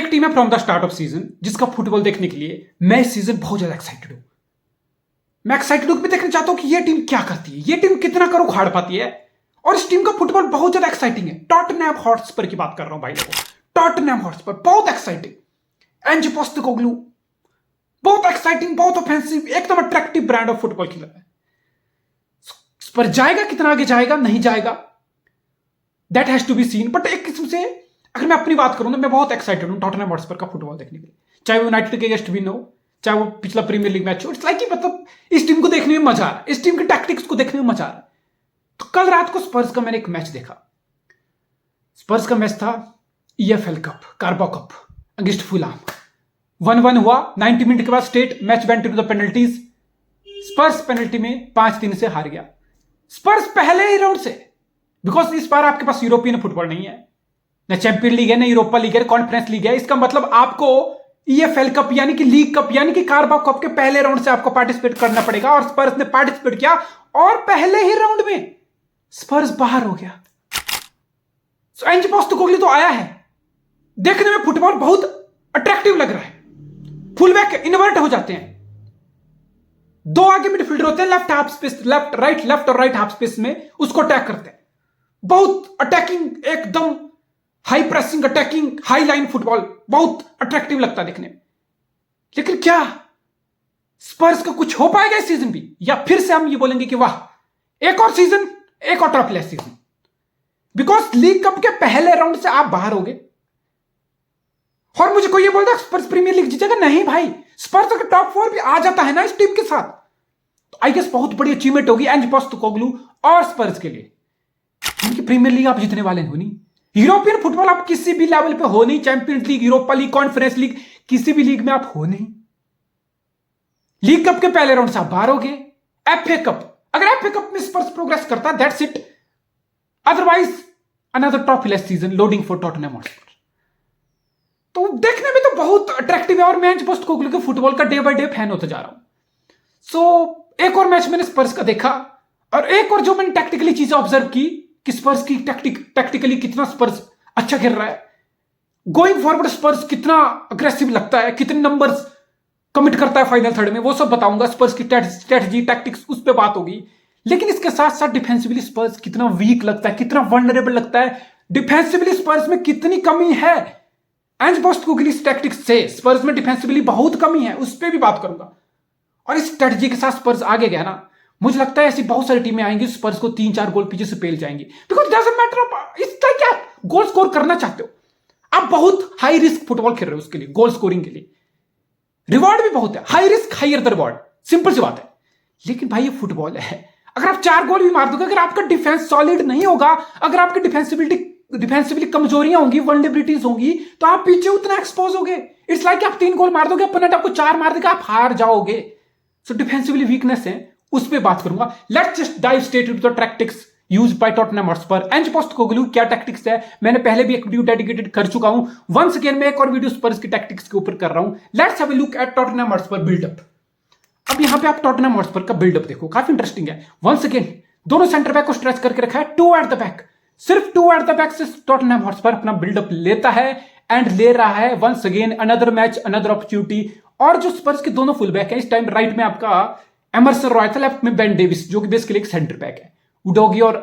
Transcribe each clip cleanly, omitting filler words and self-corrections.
Team है from the start off season जिसका football देखने के लिए मैं इस सीजन बहुत ज्यादा एक्साइटेड हूं। मैं एक्साइटेड होकर देखना चाहता हूं कि ये टीम क्या करती है, ये टीम कितना करो उखाड़ पाती है, और इस टीम का फुटबॉल बहुत ज्यादा एक्साइटिंग है। टॉटनहैम हॉटस्पर की बात कर रहा हूं भाई लोगों, टॉटनहैम हॉटस्पर बहुत एक्साइटिंग। एंज पोस्टेकोग्लू बहुत एक्साइटिंग, बहुत ऑफेंसिव, एकदम अट्रैक्टिव ब्रांड ऑफ फुटबॉल खिला है। पर जाएगा कितना आगे, जाएगा नहीं जाएगा, that has to be seen. But एक किस्म से अगर मैं अपनी बात करूं तो मैं बहुत एक्साइटेड हूं टॉटनहैम हॉटस्पर का फुटबॉल देखने के लिए, चाहे वो यूनाइटेड के अगेंस्ट विन हो, चाहे वो पिछला प्रीमियर लीग मैच हो। इट्स लाइक मतलब इस टीम को देखने में मजा आ रहा है, इस टीम के टैक्टिक्स को देखने में मजा आ रहा है। तो कल रात को स्पर्स का मैंने एक मैच देखा। स्पर्स का मैच था EFL कप, कार्बो कप अगेंस्ट फुलाम। 1-1 हुआ 90 मिनट के बाद। State match went to the penalties. Spurs penalty में 5-3 से हार गया। स्पर्स पहले ही राउंड से, बिकॉज इस बार आपके पास यूरोपियन फुटबॉल नहीं है, ना चैंपियन लीग है, ना यूरोपा लीग है, कॉन्फ्रेंस लीग है। इसका मतलब आपको EFL कप यानी कि लीग कप यानी कि कार्बो कप के पहले राउंड से आपको पार्टिसिपेट करना पड़ेगा, और स्पर्स ने पार्टिसिपेट किया और पहले ही राउंड में स्पर्स बाहर हो गया। एंज पोस्टेकोग्लू तो आया है, देखने में फुटबॉल बहुत अट्रैक्टिव लग रहा है। फुलबैक इन्वर्ट हो जाते हैं, दो आगे मिडफील्डर होते हैं, लेफ्ट हाफ स्पेस, लेफ्ट और राइट हाफ स्पेस में उसको अटैक करते हैं। बहुत अटैकिंग, एकदम high pressing attacking high line football बहुत अट्रैक्टिव लगता है देखने में। लेकिन क्या स्पर्स का कुछ हो पाएगा इस सीजन भी, या फिर से हम ये बोलेंगे कि वाह एक और सीजन, एक और trophy less season? Because league cup के पहले राउंड से आप बाहर हो गए, और मुझे कोई ये बोलता स्पर्स प्रीमियर लीग जीतेगा? नहीं भाई, स्पर्स अगर टॉप 4 भी आ जाता है ना इस टीम के साथ, तो आई गेस बहुत बड़ी अचीवमेंट होगी एंज पोस्टेकोग्लू और स्पर्स के लिए। क्योंकि प्रीमियर लीग आप जीतने वाले हो नहीं, यूरोपियन फुटबॉल आप किसी भी लेवल पे हो नहीं, champions league, Europa league, conference league, किसी भी लीग में आप हो नहीं। लीग कप के पहले राउंड से आप बाहर हो गए। FA कप, अगर FA कप में स्पर्स प्रोग्रेस करता, that's it, otherwise another trophy less season loading for Tottenham Hotspur. तो देखने में तो बहुत अट्रैक्टिव है, और मैं एंज पोस्टेकोग्लू के फुटबॉल का डे बाय डे फैन होता जा रहा हूं। सो एक और मैच मैंने स्पर्स का देखा, और एक और जो मैंने टैक्टिकली चीजें ऑब्जर्व की कि स्पर्स की टैक्टिकली कितना स्पर्स अच्छा खेल रहा है, गोइंग फॉरवर्ड स्पर्स कितना अग्रेसिव लगता है, कितने नंबर्स कमिट करता है फाइनल थर्ड में, वो सब बताऊंगा। स्पर्स की स्ट्रेटजी टैक्टिक्स उस पर बात होगी। लेकिन इसके साथ साथ डिफेंसिवली स्पर्स कितना वीक लगता है, कितना वल्नरेबल लगता है, डिफेंसिवली स्पर्स में कितनी कमी है। एंज पोस्टेकोग्लू टैक्टिक्स से स्पर्स में डिफेंसिवली बहुत कमी है, उस पर भी बात करूंगा। और इस स्ट्रेटजी के साथ स्पर्स आगे गया ना, मुझे लगता है ऐसी बहुत सारी टीमें आएंगी स्पर्स को 3-4 गोल पीछे से पेल जाएंगी। बिकॉज डजंट मैटर आप इसका क्या गोल स्कोर करना चाहते हो, आप बहुत हाई रिस्क फुटबॉल खेल रहे हो, उसके लिए गोल स्कोरिंग के लिए रिवॉर्ड भी बहुत है, high risk higher the reward, simple सी बात है। लेकिन भाई ये फुटबॉल है, अगर आप 4 गोल भी मार दोगे, अगर आपका डिफेंस सॉलिड नहीं होगा, अगर आपकी डिफेंसिवली कमजोरियां होंगी, वल्नरेबिलिटीज होंगी, तो आप पीछे उतना एक्सपोज होगे। इट्स लाइक आप 3 गोल मार दोगे, अपोनेंट आपको 4 मार देगा, आप हार जाओगे। सो डिफेंसिवली वीकनेस है, उस पर बात करूंगा। Let's just dive straight into the tactics used by Tottenham Hotspur. Ange Postecoglou क्या टैक्टिक्स है, मैंने पहले भी एक वीडियो डेडिकेटेड कर चुका हूं। वंस अगेन मैं एक और वीडियो स्पर्स की टैक्टिक्स के ऊपर कर रहा हूं। Let's have a look at Tottenham Hotspur buildup. अब यहां पे आप टॉटनहैम हॉटस्पर का बिल्डअप देखो, काफी इंटरेस्टिंग है। वंस अगेन दोनों सेंटर बैक को स्ट्रेच करके रखा है, 2 एट द बैक, सिर्फ 2 एट द बैक से टॉटनहैम हॉटस्पर अपना बिल्डअप लेता है एंड ले रहा है। Once again another match, another opportunity. और जो स्पर्स के दोनों फुल बैक है इस टाइम, राइट में आपका एमरसन रॉयटल, लेफ्ट में बेन डेविस, जो कि बेसिकली एक सेंटर बैक है। उडोगी और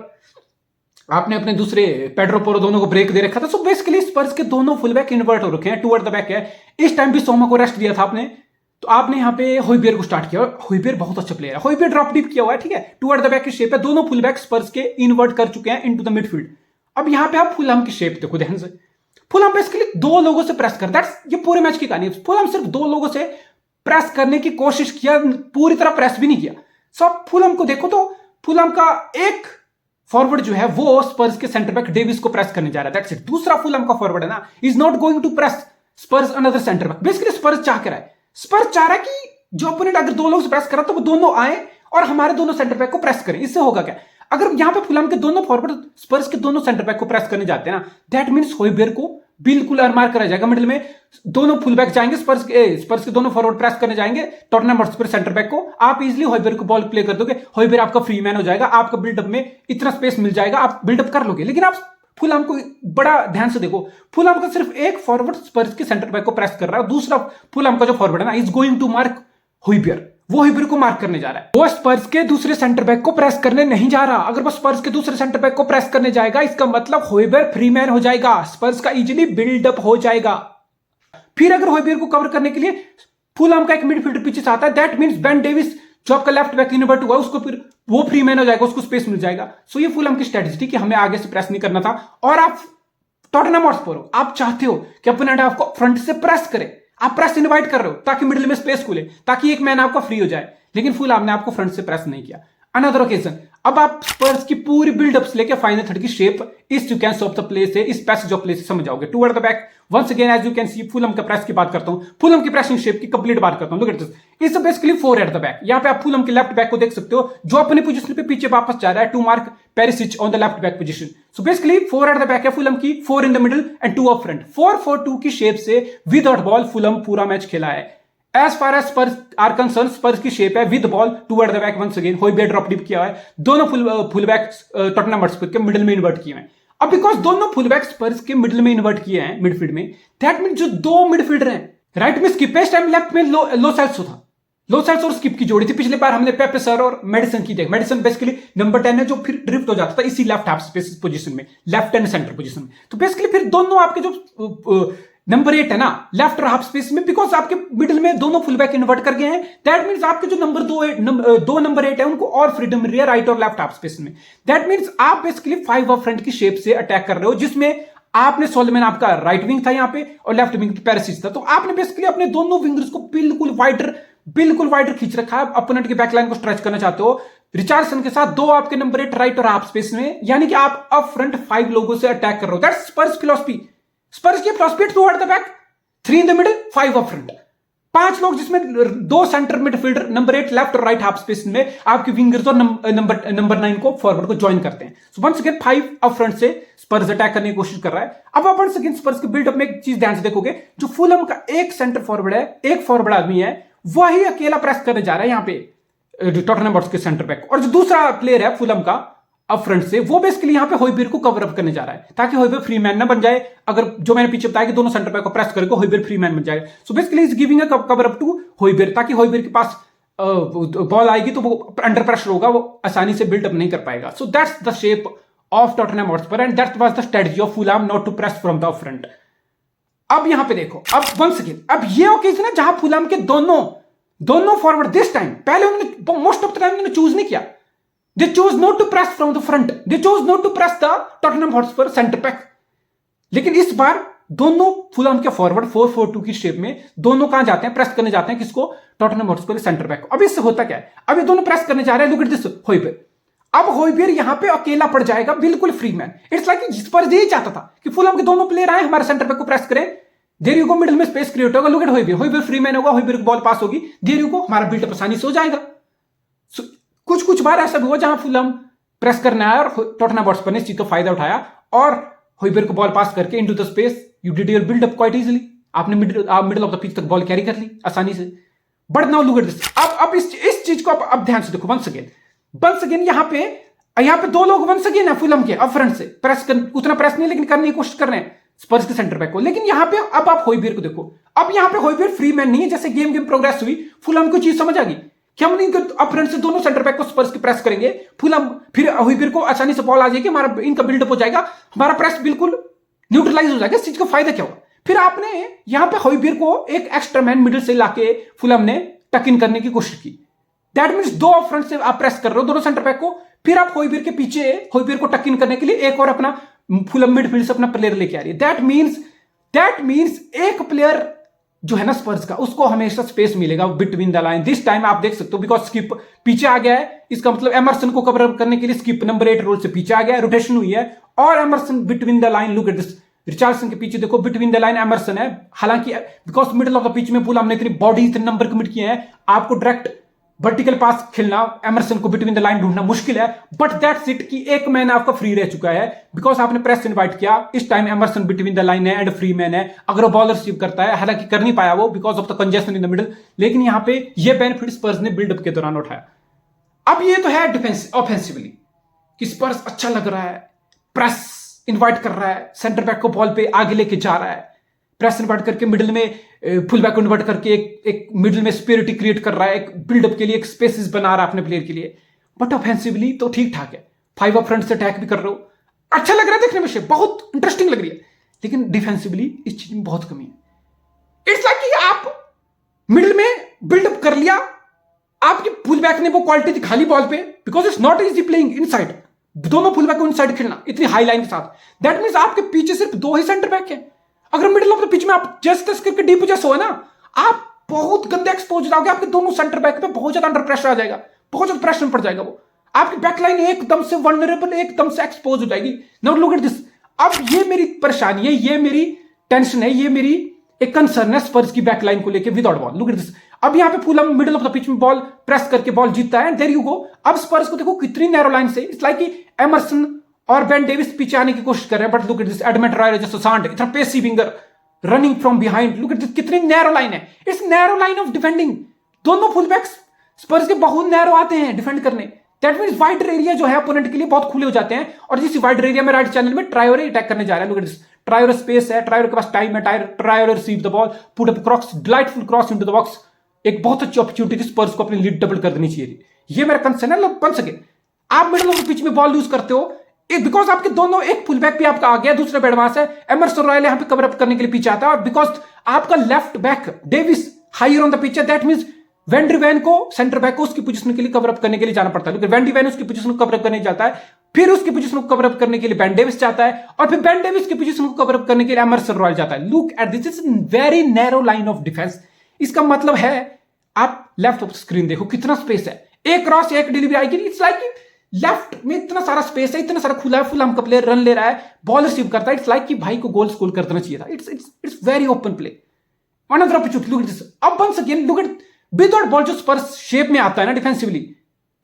आपने अपने दूसरे पेड्रो पोरो दोनों को ब्रेक दे रखा था। सो बेसिकली स्पर्स के दोनों फुल बैक इन्वर्ट हो रखे हैं, 2 एट द बैक है। इस टाइम भी सोमा को रेस्ट दिया था आपने, तो आपने यहाँ पे होइबियर को स्टार्ट किया। होइबियर बहुत अच्छा प्लेयर है, होइबियर ड्रॉप डीप किया हुआ है, ठीक है। 2 एट द बैक की शेप है, दोनों फुल बैक स्पर्स के इन्वर्ट कर चुके हैं इनटू द मिडफील्ड। अब यहाँ पे आप फुलहम की शेप देखो ध्यान से। फुलहम बेसिकली 2 लोगों से प्रेस कर, दैट्स ये पूरे मैच की कहानी है। फुलहम सिर्फ 2 लोगों से प्रेस करने की कोशिश किया, पूरी तरह प्रेस भी नहीं किया। सो फुलहम को देखो तो फुलहम का एक फॉरवर्ड जो है वो स्पर्स के सेंटर बैक डेविस को प्रेस करने जा रहा है, दैट्स इट। दूसरा फुलहम का फॉरवर्ड है ना, is not going to press Spurs another centre back. Basically Spurs चाह कर रहा है, स्पर्स चाह रहा है कि जो ओपोनेंट अगर 2 लोग से प्रेस करा तो वो दोनों आए और हमारे दोनों सेंटर बैक को प्रेस करें। इससे होगा क्या, अगर यहां पे फुलहम के दोनों फॉरवर्ड स्पर्स के दोनों सेंटर बैक को प्रेस करने जाते हैं ना, दैट मींस होइबियर को बिल्कुल अरमार करा जाएगा मिडिल में। दोनों फुल बैक जाएंगे, स्पर्स के दोनों फॉरवर्ड प्रेस करने जाएंगे टॉटनहैम हॉटस्पर सेंटर बैक को। आप इजीली होइबियर को बॉल प्ले कर दोगे, होइबियर आपका फ्री मैन हो जाएगा, आपका बिल्डअप में इतना स्पेस मिल जाएगा, आप बिल्डअप कर लोगे। लेकिन आप फुलहैम को बड़ा ध्यान से देखो, फुलहैम का सिर्फ एक फॉरवर्ड स्पर्स के सेंटर बैक को प्रेस कर रहा है, दूसरा फुलहैम का जो फॉरवर्ड है ना इज गोइंग टू मार्क हॉयबjerg, वो हॉयबjerg को मार्क करने जा रहा है। वो स्पर्स के दूसरे सेंटर बैक को प्रेस करने नहीं जा रहा। अगर वो स्पर्स के दूसरे सेंटर बैक को प्रेस करने जाएगा इसका मतलब हॉयबjerg फ्री मैन हो जाएगा, स्पर्स का इजीली बिल्डअप हो जाएगा। फिर अगर हॉयबjerg को कवर करने के लिए फुलहैम का एक मिडफील्डर पीछे से आता है, दैट मींस बेन डेविस जो आपका लेफ्ट बैक इन्वर्ट हुआ उसको फिर वो फ्री मैन हो जाएगा, उसको स्पेस मिल जाएगा। सो ये फुलहैम की स्ट्रेटजी थी कि हमें आगे से प्रेस नहीं करना था। और आप टॉटनहम हॉटस्पर हो, आप चाहते हो कि अपोनेंट आपको फ्रंट से प्रेस करे, आप प्रेस इनवाइट कर रहे हो ताकि मिडिल में स्पेस खुले, ताकि एक मैन आपका फ्री हो जाए, लेकिन फुलहैम ने आपको फ्रंट से प्रेस नहीं किया। अनदर ओकेजन, अब आप स्पर्स की पूरी बिल्डअप से लेकर फाइनल थर्ड की शेप इस सीक्वेंस ऑफ द प्ले से, इस पैसेज ऑफ प्ले से समझ जाओगे। Toward the back once again as you can see, Fulham का प्रेस की बात करता हूं, फुलहैम की प्रेसिंग शेप की कंप्लीट बात करता हूं। Look at this, it's basically 4 at the back. यहां पे आप फुलहैम के लेफ्ट बैक को देख सकते हो जो अपने पोजीशन पे पीछे वापस जा रहा है to mark Perisic on the left back position. So basically 4 at the back है फुलहैम की, 4 in the middle and 2 up front. 4-4-2 की शेप से विदाउट बॉल फुलहैम पूरा मैच खेला है। As far as Spurs are concerned, Spurs की shape है with ball toward the back once again, Hojbjerg drop deep किया है, दोनों फुल बैक टॉटनहम हॉटस्पर के मिडिल में इन्वर्ट किए हैं। अब बिकॉज दोनों फुल बैक स्पर्स के मिडिल में इन्वर्ट किए हैं मिडफील्ड में, दैट मीन जो दो मिडफील्डर हैं, राइट में स्किप है इस टाइम, लेफ्ट में लो सेल्सो था। लो सेल्स और स्किप की जोड़ी थी। पिछले बार हमने पेपे सर और मेडिसन की देख, मेडिसन बेसिकली नंबर 10 है जो फिर ड्रिफ्ट हो जाता था इसी लेफ्ट हाफ स्पेस पोजीशन में, लेफ्ट एंड सेंटर पोजीशन में। तो बेसिकली फिर दोनों आपके जो नंबर 8 है ना लेफ्ट और हाफ स्पेस में, बिकॉज आपके मिडिल में दोनों फुल बैक इन्वर्ट कर गए हैं, दैट मींस आपके जो दो नंबर 8 है उनको और फ्रीडम मिल रही है राइट और लेफ्ट हाफ स्पेस में। दैट मींस आप बेसिकली 5 ऑफ फ्रंट की शेप से अटैक कर रहे हो, जिसमें आपने सोलमैन आपका राइट विंग था यहाँ पे और लेफ्ट विंग पेरिसिच था। तो आपने बेसिकली अपने दोनों विंगर्स को बिल्कुल वाइडर खींच रखा है, अपोनेंट की बैकलाइन को स्ट्रेच करना चाहते हो। रिचार्डसन के साथ दो आपके नंबर 8 राइट और हाफ स्पेस में, यानी कि आप अप फ्रंट 5 लोगों से अटैक कर रहे हो। That's Spurs philosophy. स्पर्स की philosophy 2 at the back, 3 in the middle, 5 up front. 5 लोग जिसमें 2 सेंटर मिडफील्डर नंबर 8 लेफ्ट और राइट हाफ स्पेस में आपके विंगर्स और नंबर 9 को फॉरवर्ड को ज्वाइन करते हैं। So once again 5 up front से स्पर्स अटैक करने की कोशिश कर रहा है। अब आप वंस अगेन स्पर्स के बिल्डअप में एक चीज ध्यान से देखोगे, जो फुलहैम का एक सेंटर फॉरवर्ड है, एक फॉरवर्ड आदमी है, वही अकेला प्रेस करने जा रहा है यहाँ पे टॉटनहम हॉटस्पर के सेंटर बैक, और जो दूसरा प्लेयर है फुलहैम का अप फ्रंट से, वो बेसिकली यहाँ पे हॉयबjerg को कवर अप करने जा रहा है ताकि हॉयबjerg फ्री मैन ना बन जाए। अगर जो मैंने पीछे बताया कि दोनों सेंटर बैक को प्रेस करके हॉयबjerg फ्री मैन बन जाए, so basically is giving a cover up to Hojbjerg, ताकि हॉयबjerg के पास बॉल आएगी तो वो अंडर प्रेशर होगा, वो आसानी से बिल्डअप नहीं कर पाएगा। So that's the shape of Tottenham Hotspur and that was the strategy of Fulham not to press from the front. अब यहां पे देखो, अब वंस अगेन, अब ये ओकेजन है जहां फुलहैम के दोनों फॉरवर्ड दिस टाइम, पहले उन्होंने मोस्ट ऑफ द टाइम उन्होंने चूज नहीं किया, they chose not to press from the front, they chose not to press the Tottenham Hotspur center back। लेकिन इस बार दोनों फुलहैम के फॉरवर्ड 4-4-2 की शेप में दोनों कहां जाते हैं, प्रेस करने जाते हैं किसको, टॉटनहम हॉटस्पर सेंटर बैक को। अब इससे होता क्या है, अब ये दोनों प्रेस करने जा रहे हैं, लुक एट दिस हॉयबjerg। अब हॉयबjerg यहां पे अकेला पड़ जाएगा, बिल्कुल फ्री मैन। इट्स लाइक जिस पर यही चाहता था कि फुलहैम के दोनों प्लेयर आए हमारे सेंटर बैक को प्रेस करें, देयर यू गो, मिडिल में स्पेस क्रिएट होगा, लुक एट हॉयबjerg फ्री मैन होगा, हॉयबjerg को बॉल पास होगी, देयर यू गो, हमारा बिल्डअप आसानी से हो जाएगा। कुछ बार ऐसा भी हुआ जहां फुलहैम प्रेस करना है और टॉटनहम हॉटस्पर ने इस चीज का फायदा उठाया और हॉयबjerg को बॉल पास करके into the space you did your buildup quite easily, आपने मिडिल ऑफ द पिच तक बॉल कैरी कर ली आसानी से। But now look at this, अब इस चीज को अब ध्यान से देखो। वंस अगेन यहां पे दो लोग वंस अगेन है फुलहैम के अप फ्रंट से प्रेस कर, उतना प्रेस नहीं लेकिन करने की कोशिश कर रहे हैं स्पर्स के सेंटर बैक को। लेकिन यहां पे अब आप हॉयबjerg को देखो, अब यहां पे हॉयबjerg फ्री मैन नहीं है। जैसे गेम प्रोग्रेस हुई फुलहैम को चीज समझ आ गई कि हम इनके अप फ्रंट से दोनों सेंटर बैक को स्पर्स के प्रेस करेंगे, फुलहैम फिर हॉयबjerg को आसानी से बॉल आ जाएगी, हमारा इनका बिल्डअप हो जाएगा, हमारा प्रेस बिल्कुल न्यूट्रलाइज हो जाएगा। इस चीज का फायदा क्या होगा, फिर आपने यहां पे हॉयबjerg को एक एक्स्ट्रा मैन मिडिल से लाके फुलहैम ने टक इन करने की कोशिश की। दैट मींस दो अप फ्रंट से आप प्रेस कर रहे हो दोनों सेंटर बैक को, फिर आप हॉयबjerg के पीछे हॉयबjerg को टक इन करने के लिए एक और अपना फुलहैम मिडफील्ड से अपना प्लेयर लेके आ रही है। दैट मींस एक प्लेयर जो है ना स्पर्स का, उसको हमेशा स्पेस मिलेगा between the line. This time आप देख सकते हो बिकॉज स्किप पीछे आ गया है, इसका मतलब एमरसन को कवर करने के लिए स्किप नंबर 8 रोल से पीछे आ गया है, रोटेशन हुई है और Emerson between the line, look at this, Richardson के पीछे देखो बिटवीन द लाइन एमरसन है। हालांकि because middle of the pitch में फुलहैम ने इतनी बॉडी इतने नंबर कमिट किए हैं, आपको डायरेक्ट वर्टिकल पास खेलना, एमरसन को बिटवीन द लाइन ढूंढना मुश्किल है। बट दैट्स इट कि एक मैन आपका फ्री रह चुका है बिकॉज आपने प्रेस इनवाइट किया। इस time Emerson between the line है एंड फ्री मैन है। अगर वो बॉलर रिसीव करता है, हालांकि कर नहीं पाया वो because of the congestion in the middle, लेकिन यहां पे ये बेनिफिट स्पर्स ने बिल्डअप के दौरान उठाया। अब ये तो है डिफेंस ऑफेंसिवली कि स्पर्स अच्छा लग रहा है, प्रेस इन्वाइट कर रहा है, सेंटर बैक को बॉल पे आगे लेके जा रहा है, प्रेस इन्वाइट करके मिडिल में फुल बैक को इन्वाइट करके एक मिडिल में स्पेरिटी क्रिएट कर रहा है, एक बिल्डअप के लिए एक स्पेसिस बना रहा है अपने प्लेयर के लिए। बट ऑफेंसिवली तो ठीक ठाक है, 5 अप फ्रंट से अटैक भी कर रहे हो, अच्छा लग रहा है देखने में, बहुत इंटरेस्टिंग लग रही है। लेकिन डिफेंसिवली इस चीज में बहुत कमी है। इट्स लाइक कि आप मिडिल में बिल्डअप कर लिया, आपके फुल बैक ने वो क्वालिटी दिखा ली बॉल पे, because it's not easy playing inside, दोनों फुल बैक को इनसाइड खेलना इतनी हाई लाइन के साथ। दैट मींस आपके पीछे सिर्फ 2 ही सेंटर बैक हैं। अगर मिडिल ऑफ द पिच में आप जस्ट करके डीप जैस हो ना, आप बहुत गंदे एक्सपोज हो जाओगे, आपके दोनों सेंटर बैक पे बहुत ज्यादा अंडर प्रेशर आ जाएगा, बहुत ज्यादा प्रेशर पड़ जाएगा, वो आपकी बैकलाइन एकदम से वल्नरेबल, एकदम से एक्सपोज हो जाएगी। Now look at this. अब ये मेरी परेशानी है, ये मेरी टेंशन है, ये मेरी एक कंसर्न है स्पर्स की बैकलाइन को लेके without ball. Look at this. अब यहां पे Fulham middle of the pitch में बॉल प्रेस करके बॉल जीतता है, देयर यू गो। अब स्पर्स को देखो कितनी नैरो लाइन से, इट्स लाइक कि एमरसन और बेन डेविस पीछे आने की कोशिश कर रहे हैं, but look at this, Adama Traore जैसे सांड, इतना pacey winger running from behind, look at this, कितनी नैरो लाइन है। It's narrow line of defending. दोनों फुल बैक्स स्पर्स के बहुत नैरो आते हैं डिफेंड करने। दैट मींस वाइडर एरिया जो है ओपोनेंट के लिए बहुत खुले हो जाते हैं, और जिस वाइडर एरिया में राइट चैनल में ट्रायोरे अटैक करने जा रहा है, look at this, Traore space है, ट्रायोरे के पास टाइम है, Traore receive the ball, put up cross, delightful cross into the box. एक बहुत अच्छी अपॉर्चुनिटी थी स्पर्स को अपनी लीड डबल कर देनी चाहिए थी। ये मेरा कंसर्न है। बन सके आप मिडिल ऑफ द पिच में बॉल लूज करते हो, बिकॉज आपके दोनों, एक फुल बैक भी आपका आ गया, दूसरा पे एडवांस है, एमरसन रॉयल यहां पे कवर अप करने के लिए पीछे आता है, और बिकॉज आपका left back Davies higher on the pitch है, दैट मींस वेंडी वैन को, सेंटर बैक को उसकी पोजीशन के लिए कवर अप करने के लिए जाना पड़ता है। वेंडी वैन उसकी पोजीशन को कवर अप करने जाता है, फिर उसकी पोजीशन को कवर अप करने के लिए बेन डेविस जाता है, और फिर बेन डेविस की पोजीशन को कवर अप करने के लिए एमरसन रॉयल जाता है। Look at this, is very narrow line of defence. इसका मतलब है आप लेफ्ट ऑफ स्क्रीन देखो कितना स्पेस है, एक क्रॉस एक डिलीवरी आएगी, इट्स लाइक लेफ्ट में इतना सारा स्पेस है, इतना सारा खुला है, फुलहम का प्लेयर रन ले रहा है, बॉल रिसीव करता है, इट्स लाइक कि भाई को गोल स्कोर कर देना चाहिए था। It's very open play, another opportunity, look at this. अब once again look at without ball जो स्पर्स शेप में आता है ना डिफेंसिवली,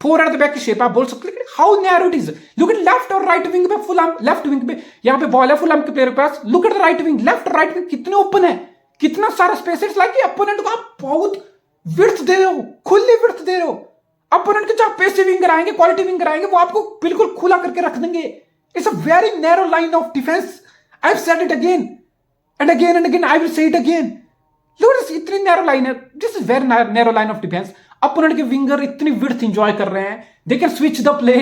4 एट द बैक की शेप आप बोल सकते हो, how narrow it is. Look at left और राइट विंग पे फुलहम, लेफ्ट विंग पे यहां पे बॉल है फुलहम के प्लेयर के पास, look at the right wing, left और राइट विंग कितने ओपन है, कितना सारा स्पेस है। इट्स लाइक अपोनेंट को आप बहुत विड्थ दे रहे हो, खुली विड्थ दे रहे हो। अपोनेंट के जहां पेसिव विंगर आएंगे, क्वालिटी विंगर आएंगे, वो आपको बिल्कुल खुला करके रख देंगे। It's a very narrow line of defence. I have said it again and again and again, I will say it again. Look, इतनी नैरो लाइन है, this is very narrow line of defence. Opponent के winger इतनी width enjoy कर रहे हैं, they can switch the play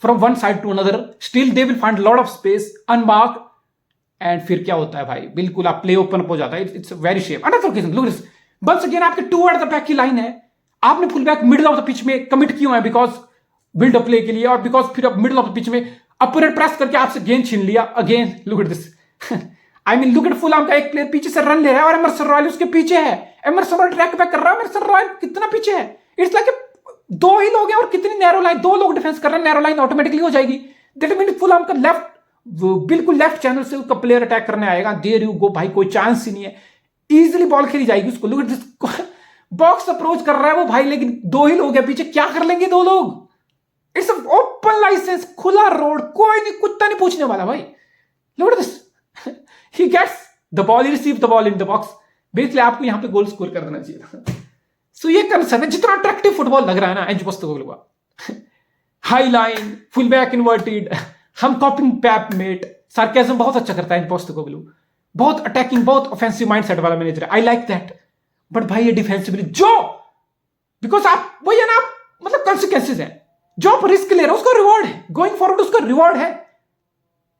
from one side to another, still they will find lot of space unmarked, and फिर क्या होता है भाई, बिल्कुल आप प्ले ओपन अप हो जाता है। It's very shape. Another occasion, look this, once again आपके 2 एट द बैक की लाइन है, आपने full back middle of the pitch में कमिट क्यों है, बिकॉज बिल्ड अप प्ले के लिए, और बिकॉज फिर अब मिडिल ऑफ द पिच में अपोनेंट प्रेस करके आपसे गेंद छीन लिया। Again look at this, I mean look at Fulham का एक प्लेयर पीछे से रन ले रहा है और एमरसन रॉयल उसके पीछे है, एमरसन रॉयल ट्रैक बैक कर रहा है, एमरसन रॉयल कितना पीछे है। इट्स लाइक 2 ही लोग हैं और कितनी नैरो लाइन, 2 लोग डिफेंस कर रहे हैं, नैरो लाइन ऑटोमेटिकली हो जाएगी। दैट मीन फुलहम का लेफ्ट, बिल्कुल लेफ्ट चैनल से उसका प्लेयर अटैक करने आएगा, देयर यू गो भाई, कोई चांस ही नहीं है, इजीली बॉल खेली जाएगी उसको। Look at this, box approach कर रहा है वो भाई, लेकिन 2 ही लोग हैं पीछे, क्या कर लेंगे 2 लोग। इट्स ओपन लाइसेंस, खुला रोड, कोई नहीं, कुत्ता नहीं पूछने वाला भाई। Look at this, he gets the ball, he receive the ball in the box, basically आपको यहां पे गोल स्कोर कर देना चाहिए था। सो ये कंसर्न है, जितना अट्रैक्टिव फुटबॉल लग रहा है ना एंज पोस्टेकोग्लू का, high line, full back inverted, हम कॉपिंग पैप मेट, सार्केज्म बहुत अच्छा करता है एंज पोस्टेकोग्लू, बहुत अटैकिंग, बहुत ऑफेंसिव माइंडसेट वाला मैनेजर है, आई लाइक दैट। बट भाई ये डिफेंसिवली जो, बिकॉज आप वही है ना, मतलब कॉन्सिक्वेंसेज है, जो आप रिस्क ले रहे हो उसका रिवॉर्ड है, गोइंग फॉरवर्ड उसका रिवॉर्ड है।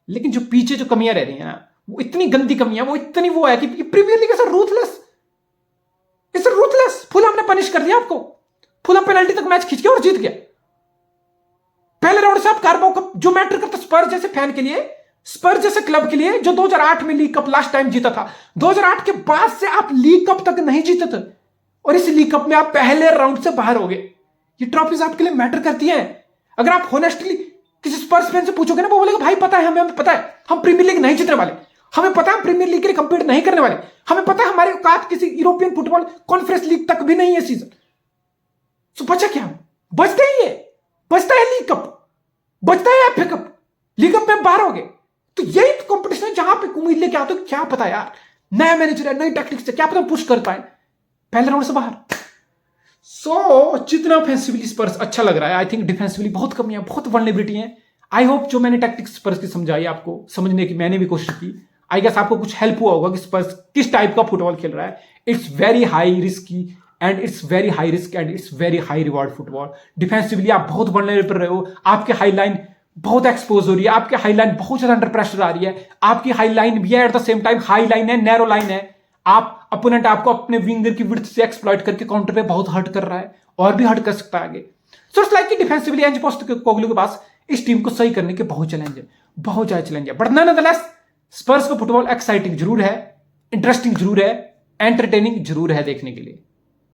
लेकिन जो पीछे जो कमियां रह रही है ना, वो इतनी गंदी कमियां, वो इतनी वो है कि प्रीमियर लीग ऐसा रूथलेस, इट्स रूथलेस। फुलहम ने पनिश कर दिया आपको, फुलहम पेनल्टी तक मैच खींच गया और जीत गया। पहले राउंड से आप कार्बाओ कप, जो मैटर करता स्पर्स जैसे फैन के लिए, स्पर्स जैसे क्लब के लिए, जो 2008 में लीग कप लास्ट टाइम जीता था, 2008 के बाद से आप लीग कप तक नहीं जीते थे, और इस लीग कप में आप पहले राउंड से बाहर हो गए। ये ट्रॉफीज आपके लिए मैटर करती हैं। अगर आप होनेस्टली किसी स्पर्स फैन से पूछोगे ना, वो बोलेगा भाई पता है, हमें पता है हम प्रीमियर लीग नहीं जीतने वाले, हमें पता है प्रीमियर लीग के लिए कंपीट नहीं करने वाले, हमें पता है हमारे औकात किसी यूरोपियन फुटबॉल कॉन्फ्रेंस लीग तक भी नहीं है सीजन। तो बचा क्या, बचते ही है, बचता है लीग कप, बचता है एफए कप, लीग कप में बाहर हो गए। तो यही तो कंपटीशन है जहां पे उम्मीद लेके आते हो, क्या पता यार, नया मैनेजर है, नई टैक्टिक्स है, क्या पता पुश कर पाए पहले राउंड से बाहर। सो जितना ऑफेंसिवली स्पर्स अच्छा लग रहा है, आई थिंक डिफेंसिवली बहुत कमियां, बहुत वल्नरेबिलिटी है। आई होप जो मैंने टैक्टिक्स स्पर्स की समझाई आपको समझने की मैंने भी कोशिश की, आई गेस आपको कुछ हेल्प हुआ होगा कि स्पर्स किस टाइप का फुटबॉल खेल रहा है। It's very high risky and it's very high risk and it's very high reward football. Defensively आप बहुत वल्नरेबल रहे हो, आपके हाई लाइन बहुत एक्सपोज हो रही है, आपकी हाई लाइन बहुत ज्यादा अंडर प्रेशर आ रही है, आपकी हाई लाइन भी है at the same time high line है, नैरो लाइन है। आप अपोनेंट आपको अपने विंगर की विड्थ से एक्सप्लॉइट करके काउंटर पे बहुत हर्ट कर रहा है और भी हर्ट कर सकता है आगे। सो इट्स लाइक कि डिफेंसिवली एंज पोस्टेकोग्लू के पास इस टीम को सही करने के बहुत चैलेंज है, बहुत ज्यादा चैलेंज है। बट नॉनदलेस स्पर्स का फुटबॉल एक्साइटिंग जरूर है, इंटरेस्टिंग जरूर है, एंटरटेनिंग जरूर है देखने के लिए।